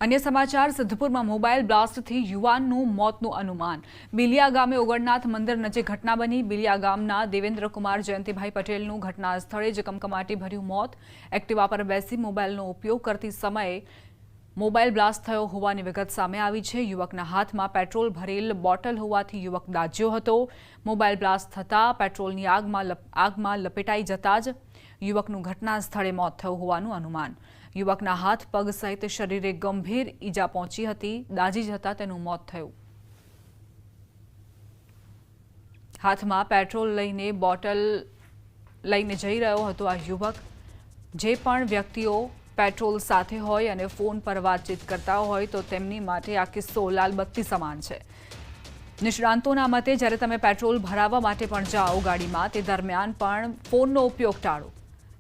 अन्य समाचार सिद्धपुर में मोबाइल ब्लास्ट थी युवानનું મોતનું અનુમાન। બિલિયા ગામે ઓગણનાથ મંદિર નજીક ઘટના બની। બિલિયા ગામના દેવેન્દ્ર કુમાર જયંતિભાઈ પટેલનું ઘટના સ્થળે જ કમકમાટી ભર્યું મોત। એક્ટિવા પર બેસી મોબાઈલનો ઉપયોગ કરતી સમયે મોબાઈલ બ્લાસ્ટ થયો હોવાની વિગત સામે આવી છે। યુવકના હાથમાં પેટ્રોલ ભરેલ બોટલ હોવાથી યુવક દાઝ્યો હતો। મોબાઈલ બ્લાસ્ટ થતા પેટ્રોલની આગમાં લપેટાઈ જતા જ યુવકનું ઘટના સ્થળે મોત થયું હોવાનું અનુમાન। યુવકના હાથ પગ સહિત શરીરે ગંભીર ઈજા પહોંચી હતી। દાઝી જતા તેનું મોત થયું। હાથમાં પેટ્રોલ લઈને બોટલ લઈને જઈ રહ્યો હતો આ યુવક। જે પણ વ્યક્તિઓ પેટ્રોલ સાથે હોય અને ફોન પર વાતચીત કરતા હોય તો તેમની માટે આ કિસ્સો લાલબત્તી સમાન છે। નિષ્ણાંતોના મતે જ્યારે તમે પેટ્રોલ ભરાવવા માટે પણ જાઓ ગાડીમાં તે દરમિયાન પણ ફોનનો ઉપયોગ ટાળો।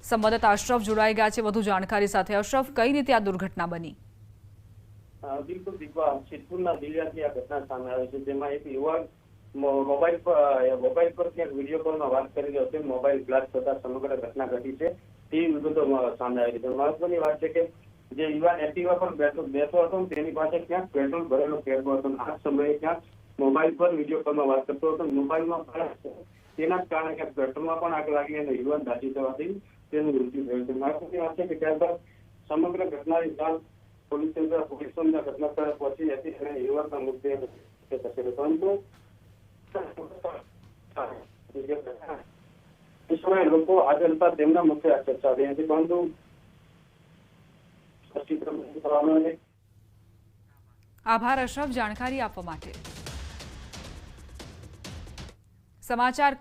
સંવાદદાતા અશરફ જોડાઈ ગયા છે વધુ જાણકારી સાથે। અશરફ, કઈ રીતે આ દુર્ઘટના બની? બિલકુલ દીપા, સિદ્ધપુરના બિલિયાથી આ ઘટના સામે આવી છે, જેમાં એક યુવાન મોબાઈલ પર ક્યાંક વિડીયો કોલમાં વાત કરી રહ્યો છે। મોબાઈલ બ્લાસ્ટ થતા સમગ્ર ઘટના ઘટી છે તેવી વિગતો સામે આવી છે। મહત્વની વાત છે કે જે યુવાન એક્ટિવા પર બેઠો હતો તેની પાસે ક્યાંક પેટ્રોલ ભરેલો કેબ હતો। આ સમયે ક્યાંક મોબાઈલ પર વિડીયો કોલમાં વાત કરતો હતો। મોબાઈલમાં તેના કારણે ક્યાંક પેટ્રોલમાં પણ આગ લાગી અને યુવાન દાઝી જવાથી તેનું મૃત્યુ થયું છે। મહત્વની વાત છે કે ત્યારબાદ સમગ્ર ઘટનાની જાણ પોલીસોને ઘટના સ્થળે પહોંચી હતી અને યુવકના મૃત્યુ ખસેડ્યો, પરંતુ એ સમયે લોકો હાજર હતા તેમના મુખ્ય ચર્ચા થઈ હતી, પરંતુ આભાર અશરફ, જાણકારી આપવા માટે। સમાચાર